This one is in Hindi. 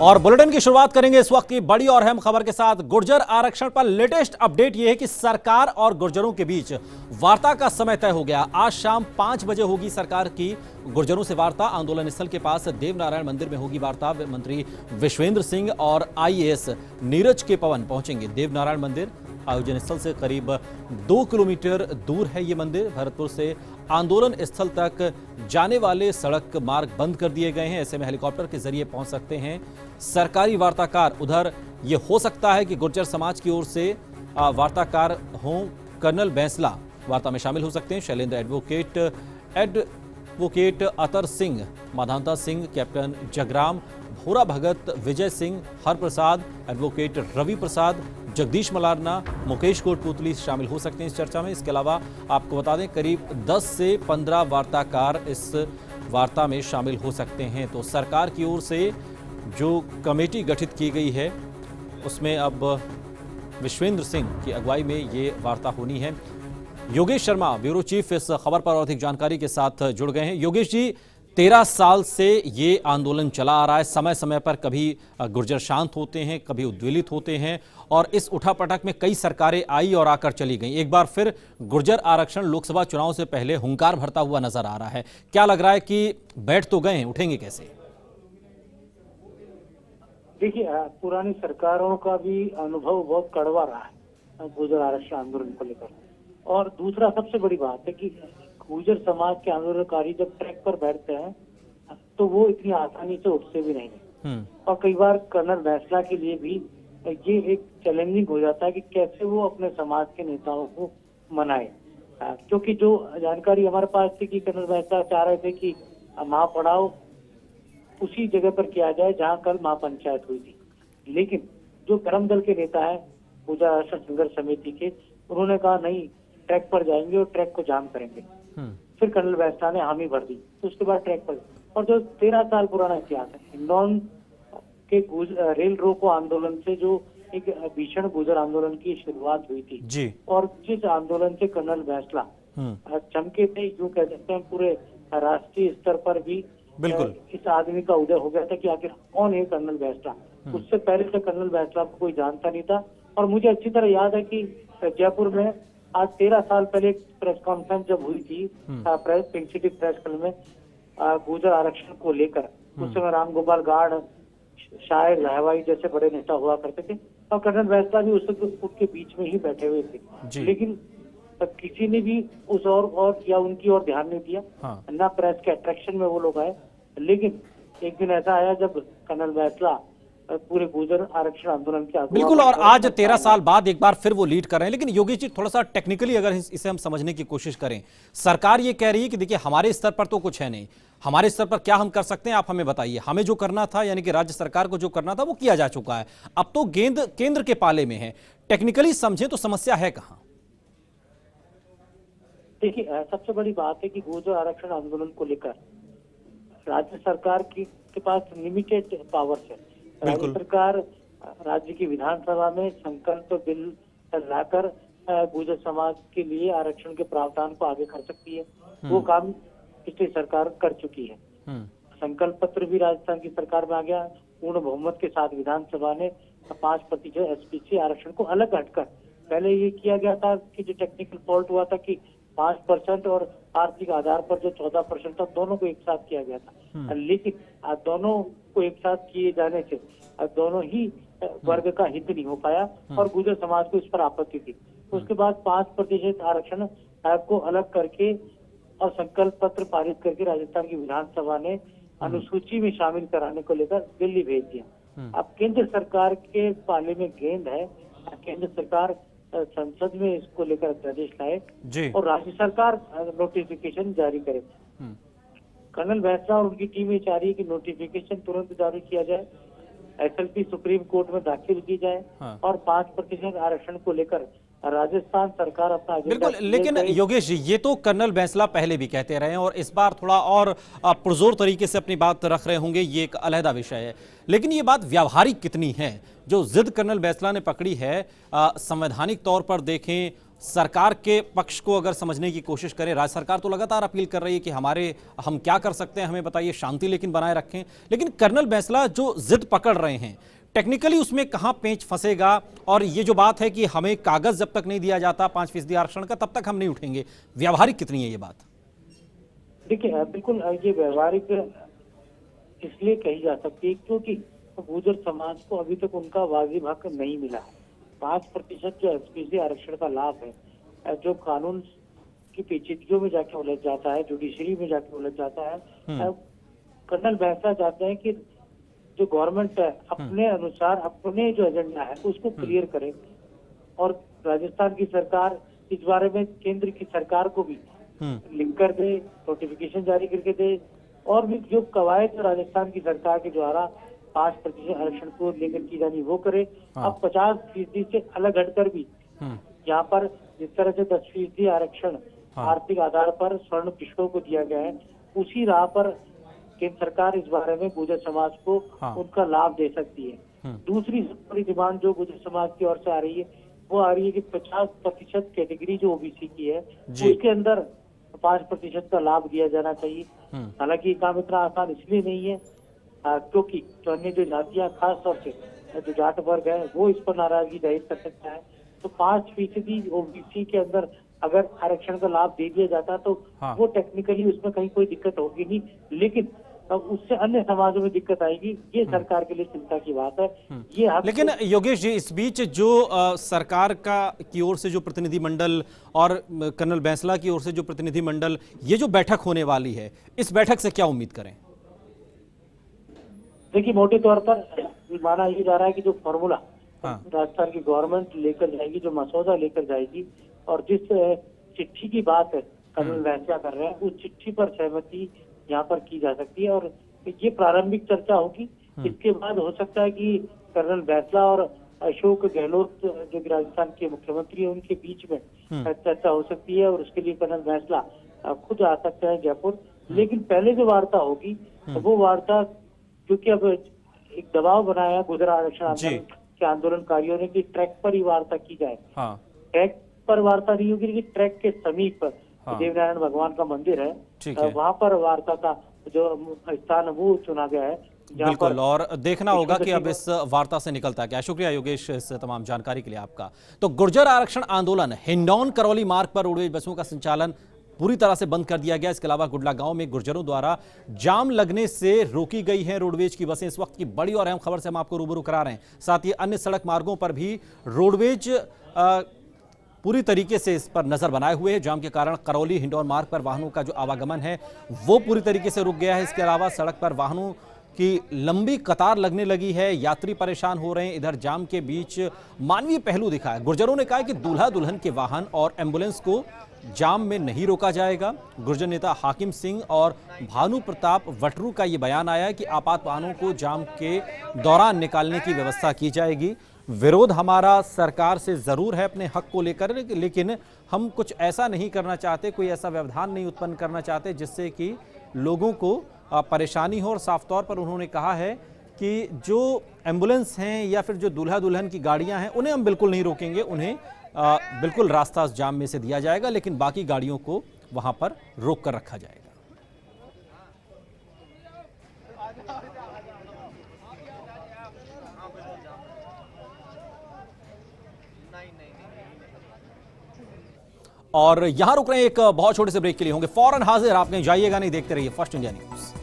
और बुलेटिन की शुरुआत करेंगे इस वक्त की बड़ी और अहम खबर के साथ। गुर्जर आरक्षण पर लेटेस्ट अपडेट यह है कि सरकार और गुर्जरों के बीच वार्ता का समय तय हो गया। आज शाम 5 बजे होगी सरकार की गुर्जरों से वार्ता। आंदोलन स्थल के पास देवनारायण मंदिर में होगी वार्ता। मंत्री विश्वेंद्र सिंह और आईएएस नीरज के पवन पहुंचेंगे देवनारायण मंदिर। आयोजन स्थल से करीब 2 किलोमीटर दूर है ये मंदिर। भरतपुर से आंदोलन स्थल तक जाने वाले सड़क मार्ग बंद कर दिए गए हैं। ऐसे में हेलीकॉप्टर के जरिए पहुंच सकते हैं सरकारी वार्ताकार। उधर ये हो सकता है कि गुर्जर समाज की ओर से वार्ताकार हों कर्नल बैंसला वार्ता में शामिल हो सकते हैं। शैलेंद्र एडवोकेट अतर सिंह, माधांता सिंह, कैप्टन जगराम, भोरा भगत, विजय सिंह, हर प्रसाद, एडवोकेट रवि प्रसाद, जगदीश मलारना, मुकेश कोटपुतली शामिल हो सकते हैं इस चर्चा में। इसके अलावा आपको बता दें करीब 10 से 15 वार्ताकार इस वार्ता में शामिल हो सकते हैं। तो सरकार की ओर से जो कमेटी गठित की गई है उसमें अब विश्वेंद्र सिंह की अगुवाई में ये वार्ता होनी है। योगेश शर्मा ब्यूरो चीफ इस खबर पर और अधिक जानकारी के साथ जुड़ गए हैं। योगेश जी, 13 साल से ये आंदोलन चला आ रहा है। समय समय पर कभी गुर्जर शांत होते हैं, कभी उद्वेलित होते हैं और इस उठापटक में कई सरकारें आई और आकर चली गईं। एक बार फिर गुर्जर आरक्षण लोकसभा चुनाव से पहले हुंकार भरता हुआ नजर आ रहा है। क्या लग रहा है कि बैठ तो गए हैं, उठेंगे कैसे? देखिए, पुरानी सरकारों का भी अनुभव बहुत कड़वा रहा है गुर्जर आरक्षण आंदोलन को लेकर। और दूसरा सबसे बड़ी बात है कि गुर्जर समाज के आंदोलनकारी जब ट्रैक पर बैठते हैं तो वो इतनी आसानी से उठते भी नहीं है। और कई बार कर्नल बैंसला के लिए भी ये एक चैलेंजिंग हो जाता है कि कैसे वो अपने समाज के नेताओं को मनाए। क्योंकि जो जानकारी हमारे पास थी कि कर्नल बैंसला चाह रहे थे कि महापड़ाव उसी जगह पर किया जाए जहां कल महापंचायत हुई थी। लेकिन जो कर्म दल के नेता है गुर्जर आरक्षण संघर्ष समिति के, उन्होंने कहा नहीं, ट्रैक पर जाएंगे और ट्रैक को जाम करेंगे। फिर कर्नल बैंसला ने हामी भर दी, तो उसके बाद ट्रैक पर। और जो 13 साल पुराना इतिहास है हिंडौन के रेल रोको आंदोलन से, जो एक भीषण गुर्जर आंदोलन की शुरुआत हुई थी जी। और जिस आंदोलन से कर्नल बैंसला चमके थे, यूं कह सकते हैं पूरे राष्ट्रीय स्तर पर भी बिल्कुल इस आदमी का उदय हो गया था कि आखिर कौन है कर्नल बैंसला। उससे पहले से कर्नल बैंसला को कोई जानता नहीं था। और मुझे अच्छी तरह याद है कि जयपुर में आज 13 साल पहले एक प्रेस कॉन्फ्रेंस जब हुई थी पिंक सिटी प्रेस क्लब में गुर्जर आरक्षण को लेकर, उस समय राम गोपाल गार्ड, शायर रहवाई जैसे बड़े नेता हुआ करते थे और कर्नल बैंसला भी उसके बीच में ही बैठे हुए थे। लेकिन किसी ने भी उस और या उनकी ओर ध्यान नहीं दिया। ना प्रेस के अट्रैक्शन में वो लोग आए। लेकिन एक दिन ऐसा आया जब कर्नल बैंसला पूरे गुर्जर आरक्षण आंदोलन के बिल्कुल, और आज 13 साल बाद एक बार फिर वो लीड कर रहे हैं। लेकिन योगेश जी, थोड़ा सा टेक्निकली अगर इसे हम समझने की कोशिश करें, सरकार ये कह रही है कि देखिए हमारे स्तर पर तो कुछ है नहीं, हमारे स्तर पर क्या हम कर सकते हैं आप हमें बताइए। हमें जो करना था, यानी कि राज्य सरकार को जो करना था वो किया जा चुका है। अब तो गेंद केंद्र के पाले में है। टेक्निकली समझे तो समस्या है कहाँ? देखिए, सबसे बड़ी बात है कि गुर्जर आरक्षण आंदोलन को लेकर राज्य सरकार के पास लिमिटेड पावर्स है। राज्य सरकार राज्य की विधानसभा में संकल्प बिल लाकर गुर्जर समाज के लिए आरक्षण के प्रावधान को आगे कर सकती है। वो काम पिछली सरकार कर चुकी है। संकल्प पत्र भी राजस्थान की सरकार में आ गया। पूर्ण बहुमत के साथ विधानसभा ने 5% एसपीसी आरक्षण को अलग हटकर, पहले ये किया गया था कि जो टेक्निकल फॉल्ट हुआ था कि 5% और आर्थिक आधार पर जो 14% था, दोनों को एक साथ किया गया था। लेकिन दोनों को एक साथ किए जाने से दोनों ही वर्ग का हित नहीं हो पाया और गुर्जर समाज को इस पर आपत्ति थी। उसके बाद 5% आरक्षण को अलग करके और संकल्प पत्र पारित करके राजस्थान की विधानसभा ने अनुसूची में शामिल कराने को लेकर दिल्ली भेज दिया। अब केंद्र सरकार के पाले में गेंद है। केंद्र सरकार संसद में इसको लेकर अध्यादेश लाए और राज्य सरकार नोटिफिकेशन जारी करे। कर्नल बैंसला और उनकी टीम ये चाह रही है कि नोटिफिकेशन तुरंत जारी किया जाए, एसएलपी सुप्रीम कोर्ट में दाखिल की जाए और 5% आरक्षण को लेकर राजस्थान सरकार अपना बिल्कुल। लेकिन योगेश जी, ये तो कर्नल बैंसला पहले भी कहते रहे हैं और इस बार थोड़ा और पुरजोर तरीके से अपनी बात रख रहे होंगे, ये एक अलहदा विषय है। लेकिन ये बात व्यावहारिक कितनी है? जो जिद कर्नल बैंसला ने पकड़ी है, संवैधानिक तौर पर देखें सरकार के पक्ष को अगर समझने की कोशिश करें, राज्य सरकार तो लगातार अपील कर रही है कि हम क्या कर सकते हैं, हमें बताइए, शांति लेकिन बनाए रखें। लेकिन कर्नल बैंसला जो जिद पकड़ रहे हैं, टेक्निकली उसमें कहां पेंच फंसेगा? और ये जो बात है कि हमें कागज जब तक नहीं दिया जाता 5% आरक्षण का, तब तक हम नहीं उठेंगे, व्यावहारिक कितनी है ये बात? देखिए, बिल्कुल ये व्यवहारिक इसलिए कही जा सकती है क्योंकि गुर्जर समाज को अभी तक उनका वाजिब हक नहीं मिला है। 5% जो एसपीसी आरक्षण का लाभ है, जो कानून की पेचीदगियों में जाके उलझ जाता है, जुडिशरी में जाके उलझ जाता है, कर्नल बैंसला चाहते हैं कि जो गवर्नमेंट है अपने अनुसार अपने जो एजेंडा है उसको क्लियर करे और राजस्थान की सरकार इस बारे में केंद्र की सरकार को भी लिंक कर दे, नोटिफिकेशन जारी करके दे और भी जो कवायद राजस्थान की सरकार के द्वारा 5% आरक्षण को लेकर की जानी वो करे। अब 50% से अलग हटकर भी यहाँ पर जिस तरह से 10% आरक्षण आर्थिक आधार पर स्वर्ण पिछड़ों को दिया गया है, उसी राह पर केंद्र सरकार इस बारे में गुर्जर समाज को उनका लाभ दे सकती है। दूसरी बड़ी डिमांड जो गुर्जर समाज की ओर से आ रही है वो आ रही है कि 50% कैटेगरी जो ओबीसी की है उसके अंदर 5% का लाभ दिया जाना चाहिए। हालांकि ये काम इतना आसान इसलिए नहीं है क्योंकि जो अन्य जो जातियां, खास तौर से जो जाट वर्ग है, वो इस पर नाराजगी जाहिर कर सकता है। तो 5% ओबीसी के अंदर अगर आरक्षण का लाभ दे दिया जाता तो वो टेक्निकली उसमें कहीं कोई दिक्कत होगी नहीं, लेकिन अब उससे अन्य समाजों में दिक्कत आएगी। ये सरकार के लिए चिंता की बात है। ये लेकिन योगेश जी, इस बीच जो सरकार की ओर से जो प्रतिनिधिमंडल और कर्नल बैंसला की ओर से जो प्रतिनिधिमंडल, ये जो बैठक होने वाली है, इस बैठक से क्या उम्मीद करें? देखिए, मोटे तौर पर माना ये जा रहा है कि जो फॉर्मूला राजस्थान की गवर्नमेंट लेकर जाएगी, जो मसौदा लेकर जाएगी और जिस चिट्ठी की बात है कर्नल बैंसला कर रहे हैं, उस चिट्ठी पर सहमति यहाँ पर की जा सकती है और ये प्रारंभिक चर्चा होगी। इसके बाद हो सकता है कि कर्नल बैंसला और अशोक गहलोत जो कि राजस्थान के मुख्यमंत्री है उनके बीच में चर्चा हो सकती है और उसके लिए कर्नल बैंसला खुद आ सकते हैं जयपुर। लेकिन पहले जो वार्ता होगी वो वार्ता, क्योंकि अब एक दबाव बनाया गुर्जर आरक्षण के आंदोलनकारियों ने कि ट्रैक पर ही वार्ता की जाए। ट्रैक पर वार्ता नहीं होगी, लेकिन ट्रैक के समीप देवनारायण भगवान का मंदिर है, वहां पर वार्ता का जो स्थान वो चुना गया है। बिल्कुल, और देखना होगा कि अब इस वार्ता से निकलता है क्या। शुक्रिया योगेश इस तमाम जानकारी के लिए आपका। तो गुर्जर आरक्षण आंदोलन, हिंडौन करौली मार्ग पर रोडवेज बसों का संचालन पूरी तरह से बंद कर दिया गया। इसके अलावा गुडला गांव में गुर्जरों द्वारा जाम लगने से रोकी गई हैं रोडवेज की बसें। इस वक्त की बड़ी और अहम खबर से हम आपको रूबरू करा रहे हैं। साथ ही अन्य सड़क मार्गों पर भी रोडवेज पूरी तरीके से इस पर नजर बनाए हुए है। जाम के कारण करौली हिंडौन मार्ग पर वाहनों का जो आवागमन है वो पूरी तरीके से रुक गया है। इसके अलावा सड़क पर वाहनों की लंबी कतार लगने लगी है, यात्री परेशान हो रहे हैं। इधर जाम के बीच मानवीय पहलू दिखा है। गुर्जरों ने कहा है कि दूल्हा दुल्हन के वाहन और एम्बुलेंस को जाम में नहीं रोका जाएगा। गुर्जर नेता हाकिम सिंह और भानु प्रताप वटरू का ये बयान आया है कि आपात वाहनों को जाम के दौरान निकालने की व्यवस्था की जाएगी। विरोध हमारा सरकार से जरूर है अपने हक को लेकर, लेकिन हम कुछ ऐसा नहीं करना चाहते, कोई ऐसा व्यवधान नहीं उत्पन्न करना चाहते जिससे कि लोगों को परेशानी हो। और साफ तौर पर उन्होंने कहा है कि जो एम्बुलेंस हैं या फिर जो दूल्हा दुल्हन की गाड़ियां हैं उन्हें हम बिल्कुल नहीं रोकेंगे, उन्हें बिल्कुल रास्ता जाम में से दिया जाएगा, लेकिन बाकी गाड़ियों को वहां पर रोक कर रखा जाएगा। और यहां रुक रहे हैं, एक बहुत छोटे से ब्रेक के लिए होंगे फौरन हाजिर। आप कहीं जाइएगा नहीं, देखते रहिए फर्स्ट इंडिया न्यूज।